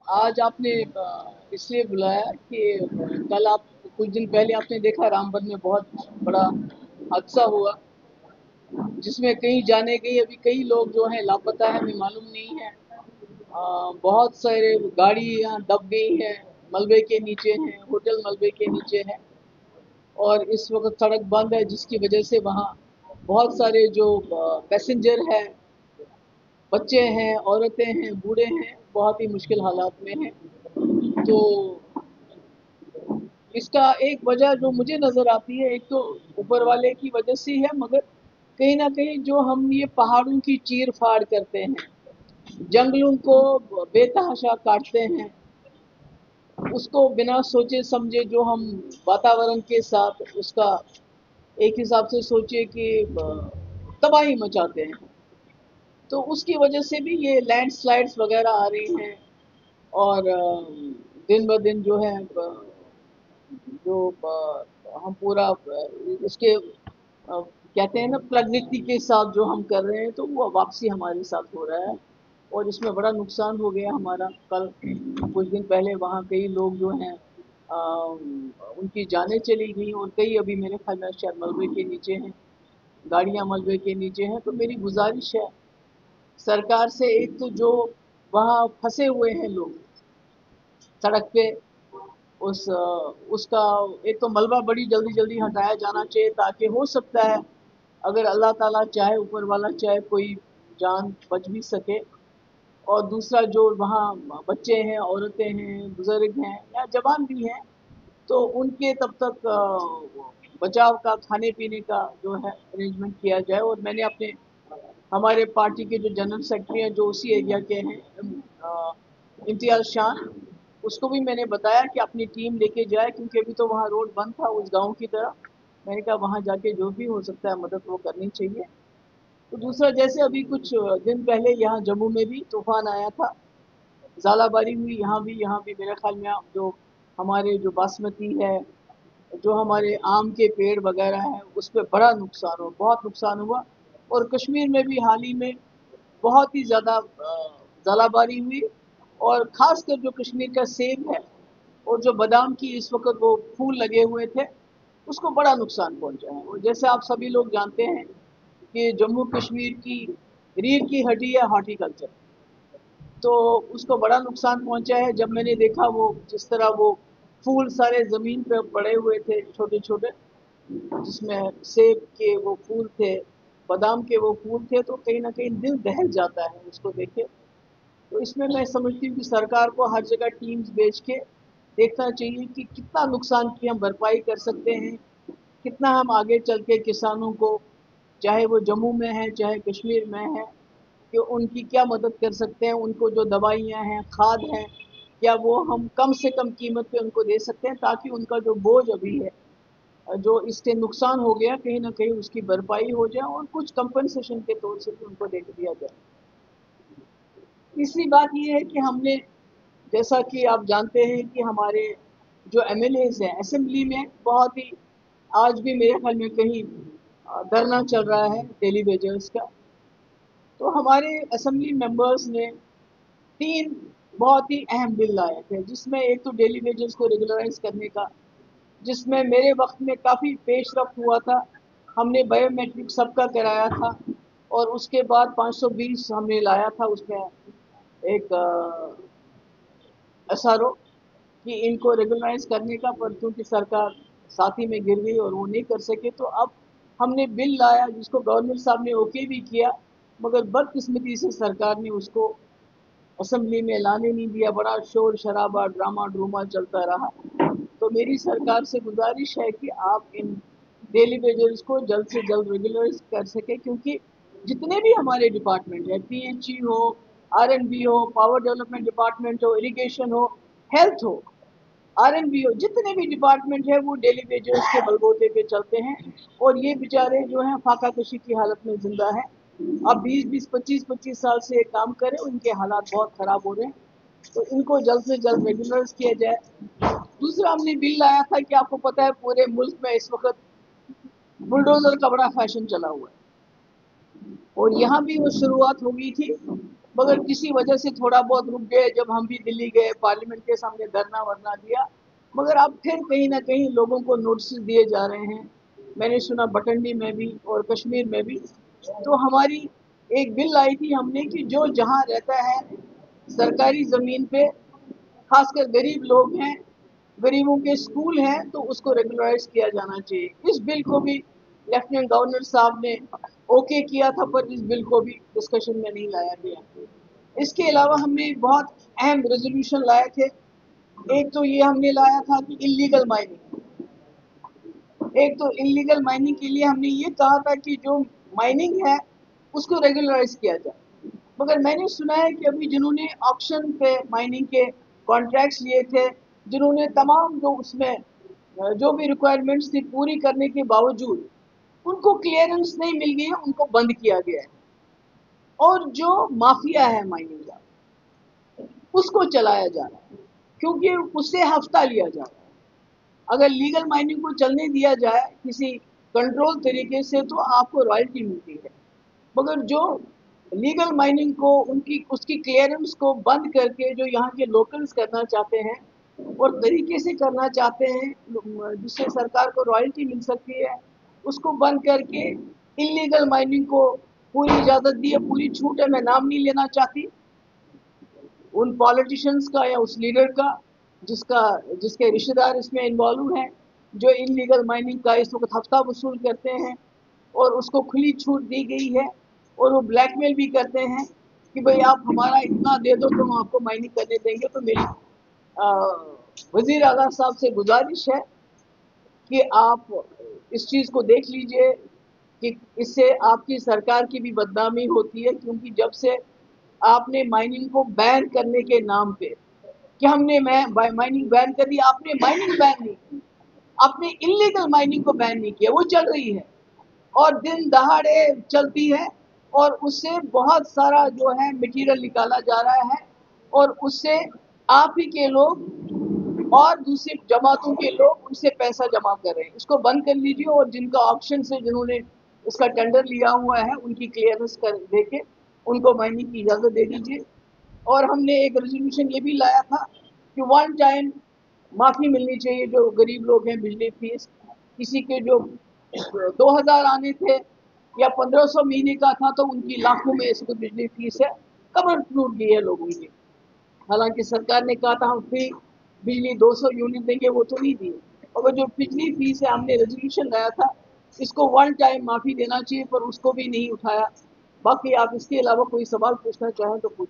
आज आपने इसलिए बुलाया कि कल आप कुछ दिन पहले आपने देखा रामबन में बहुत बड़ा हादसा हुआ जिसमें कहीं जाने गई अभी कई लोग जो हैं लापता है, हमें मालूम नहीं है। बहुत सारे गाड़ियां दब गई हैं, मलबे के नीचे हैं, होटल मलबे के नीचे है और इस वक्त सड़क बंद है जिसकी वजह से वहाँ बहुत सारे जो पैसेंजर हैं, बच्चे हैं, औरतें हैं, बूढ़े हैं, बहुत ही मुश्किल हालात में हैं। तो इसका एक वजह जो मुझे नजर आती है, एक तो ऊपर वाले की वजह से है, मगर कहीं ना कहीं जो हम ये पहाड़ों की चीर फाड़ करते हैं, जंगलों को बेतहाशा काटते हैं, उसको बिना सोचे समझे जो हम वातावरण के साथ उसका एक हिसाब से सोचे कि तबाही मचाते हैं, तो उसकी वजह से भी ये लैंडस्लाइड्स वगैरह आ रही हैं। और दिन ब दिन जो है जो हम पूरा इसके कहते हैं ना प्रगति के साथ जो हम कर रहे हैं, तो वो वापसी हमारे साथ हो रहा है और इसमें बड़ा नुकसान हो गया हमारा। कल कुछ दिन पहले वहाँ कई लोग जो हैं उनकी जानें चली गई और कई अभी मेरे ख्याल में शायद मलबे के नीचे हैं, गाड़ियाँ मलबे के नीचे हैं। तो मेरी गुजारिश है सरकार से, एक तो जो वहाँ फंसे हुए हैं लोग सड़क पे, उसका एक तो मलबा बड़ी जल्दी जल्दी हटाया जाना चाहिए, ताकि हो सकता है अगर अल्लाह ताला चाहे, ऊपर वाला चाहे, कोई जान बच भी सके। और दूसरा जो वहाँ बच्चे हैं, औरतें हैं, बुजुर्ग हैं या जवान भी हैं, तो उनके तब तक बचाव का, खाने पीने का जो है अरेंजमेंट किया जाए। और मैंने अपने हमारे पार्टी के जो जनरल सेक्रेटरी हैं जो उसी एरिया के हैं, इम्तियाज शान, उसको भी मैंने बताया कि अपनी टीम लेके जाए, क्योंकि अभी तो वहाँ रोड बंद था उस गांव की तरफ। मैंने कहा वहाँ जाके जो भी हो सकता है मदद वो करनी चाहिए। तो दूसरा, जैसे अभी कुछ दिन पहले यहाँ जम्मू में भी तूफान आया था, झालाबारी हुई, यहाँ भी मेरे ख्याल में जो हमारे जो बासमती है, जो हमारे आम के पेड़ वगैरह हैं, उस पर बड़ा नुकसान हुआ, बहुत नुकसान हुआ। और कश्मीर में भी हाल ही में बहुत ही ज़्यादा ज़ालाबारी हुई। और ख़ासकर जो कश्मीर का सेब है और जो बादाम की इस वक्त वो फूल लगे हुए थे, उसको बड़ा नुकसान पहुंचा है। और जैसे आप सभी लोग जानते हैं कि जम्मू कश्मीर की रीढ़ की हड्डी है हॉर्टिकल्चर, तो उसको बड़ा नुकसान पहुंचा है। जब मैंने देखा वो जिस तरह वो फूल सारे ज़मीन पे पड़े हुए थे छोटे छोटे, जिसमें सेब के वो फूल थे, बादाम के वो फूल थे, तो कहीं ना कहीं दिल दहल जाता है उसको देख के। तो इसमें मैं समझती हूँ कि सरकार को हर जगह टीम्स भेज के देखना चाहिए कि कितना नुकसान की हम भरपाई कर सकते हैं, कितना हम आगे चल के किसानों को, चाहे वो जम्मू में है चाहे कश्मीर में है, कि उनकी क्या मदद कर सकते हैं। उनको जो दवाइयाँ हैं, खाद हैं, क्या वो हम कम से कम कीमत पे उनको दे सकते हैं, ताकि उनका जो बोझ अभी है, जो इससे नुकसान हो गया, कहीं ना कहीं उसकी भरपाई हो जाए और कुछ कंपनसेशन के तौर से भी उनको दे दिया जाए। तीसरी बात ये है कि हमने, जैसा कि आप जानते हैं कि हमारे जो एमएलएज हैं असेंबली में, बहुत ही आज भी मेरे ख्याल में कहीं धरना चल रहा है डेली वेजर्स का। तो हमारे असेंबली मेंबर्स ने तीन बहुत ही अहम बिल लाए थे, जिसमें एक तो डेली वेजेस को रेगुलराइज करने का, जिसमें मेरे वक्त में काफ़ी पेशरफ हुआ था। हमने बायोमेट्रिक सबका कराया था और उसके बाद 520 हमने लाया था उसमें एक एसआरओ कि इनको रेगुलराइज करने का, पर क्योंकि सरकार साथ ही में गिर गई और वो नहीं कर सके, तो अब हमने बिल लाया जिसको गवर्नर साहब ने ओके भी किया, मगर बदकिस्मती से सरकार ने उसको असेंबली में लाने नहीं दिया। बड़ा शोर शराबा, ड्रामा ड्रूमा चलता रहा। तो मेरी सरकार से गुजारिश है कि आप इन डेली वेजर्स को जल्द से जल्द रेगुलराइज कर सके, क्योंकि जितने भी हमारे डिपार्टमेंट है, पीएचई हो, आरएनबी हो, पावर डेवलपमेंट डिपार्टमेंट हो, इरिगेशन हो, हेल्थ हो, आरएनबी हो, जितने भी डिपार्टमेंट है वो डेली वेजर्स के बलबूते पे चलते हैं। और ये बेचारे जो हैं फाका कशी की हालत में जिंदा है। अब 20-20, 25-25 साल से काम करें, उनके हालात बहुत खराब हो रहे हैं, तो इनको जल्द से जल्द रेगुलराइज किया जाए। दूसरा, हमने बिल लाया था कि आपको पता है पूरे मुल्क में इस वक्त बुलडोजर का बड़ा फैशन चला हुआ है, और यहाँ भी वो शुरुआत हो गई थी, मगर किसी वजह से थोड़ा बहुत रुक गए। जब हम भी दिल्ली गए, पार्लियामेंट के सामने धरना वरना दिया, मगर अब फिर कहीं ना कहीं लोगों को नोटिस दिए जा रहे हैं। मैंने सुना बटंडी में भी और कश्मीर में भी। तो हमारी एक बिल आई थी हमने कि जो जहाँ रहता है सरकारी ज़मीन पे, खासकर गरीब लोग हैं, गरीबों के स्कूल हैं, तो उसको रेगुलराइज किया जाना चाहिए। इस बिल को भी लेफ्टिनेंट गवर्नर साहब ने ओके किया था, पर इस बिल को भी डिस्कशन में नहीं लाया गया। इसके अलावा हमने बहुत अहम रेजोल्यूशन लाए थे। एक तो ये हमने लाया था कि इलीगल माइनिंग, एक तो इलीगल माइनिंग के लिए हमने ये कहा था कि जो माइनिंग है उसको रेगुलराइज किया जाए। मगर मैंने सुना है कि अभी जिन्होंने ऑक्शन पे माइनिंग के कॉन्ट्रैक्ट्स लिए थे, जिन्होंने तमाम जो उसमें जो भी रिक्वायरमेंट्स थी पूरी करने के बावजूद उनको क्लियरेंस नहीं मिल गई है, उनको बंद किया गया है। और जो माफिया है माइनिंग का, उसको चलाया जा रहा है, क्योंकि उससे हफ्ता लिया जा रहा है। अगर लीगल माइनिंग को चलने दिया जाए किसी कंट्रोल तरीके से तो आपको रॉयल्टी मिलती है, मगर जो लीगल माइनिंग को उनकी उसकी क्लियरेंस को बंद करके जो यहाँ के लोकल्स करना चाहते हैं और तरीके से करना चाहते हैं जिससे सरकार को रॉयल्टी मिल सकती है, उसको बंद करके इलीगल माइनिंग को पूरी इजाज़त दी है। पूरी छूट है, मैं नाम नहीं लेना चाहती उन पॉलिटिशियंस का या उस लीडर का जिसके रिश्तेदार इसमें इन्वॉल्व हैं, जो इलीगल माइनिंग का इस वक्त हफ्ता वसूल करते हैं, और उसको खुली छूट दी गई है। और वो ब्लैकमेल भी करते हैं कि भाई आप हमारा इतना दे दो तो हम आपको माइनिंग करने देंगे। तो मेरी वजीर आला साहब से गुजारिश है कि आप इस चीज़ को देख लीजिए कि इससे आपकी सरकार की भी बदनामी होती है, क्योंकि जब से आपने माइनिंग को बैन करने के नाम पे कि हमने माइनिंग बैन कर दी, आपने माइनिंग बैन नहीं की, आपने इलीगल माइनिंग को बैन नहीं किया। वो चल रही है और दिन दहाड़े चलती है, और उससे बहुत सारा जो है मटेरियल निकाला जा रहा है, और उससे आप ही के लोग और दूसरी जमातों के लोग उनसे पैसा जमा कर रहे हैं। इसको बंद कर लीजिए, और जिनका ऑप्शन से जिन्होंने इसका टेंडर लिया हुआ है उनकी क्लियरेंस कर देके उनको माइनिंग की इजाज़त दे दीजिए। और हमने एक रेजोल्यूशन ये भी लाया था कि वन टाइम माफ़ी मिलनी चाहिए जो गरीब लोग हैं बिजली फीस, किसी के जो 2000 आने थे या 1500 महीने का था तो उनकी लाखों में इसको बिजली फीस है, कमर टूट गई है लोगों की। हालांकि सरकार ने कहा था हम फ्री बिजली 200 यूनिट देंगे, वो तो नहीं दी। और जो बिजली फीस है हमने रेजोल्यूशन लाया था इसको वन टाइम माफ़ी देना चाहिए, पर उसको भी नहीं उठाया। बाकी आप इसके अलावा कोई सवाल पूछना चाहें तो पूछ।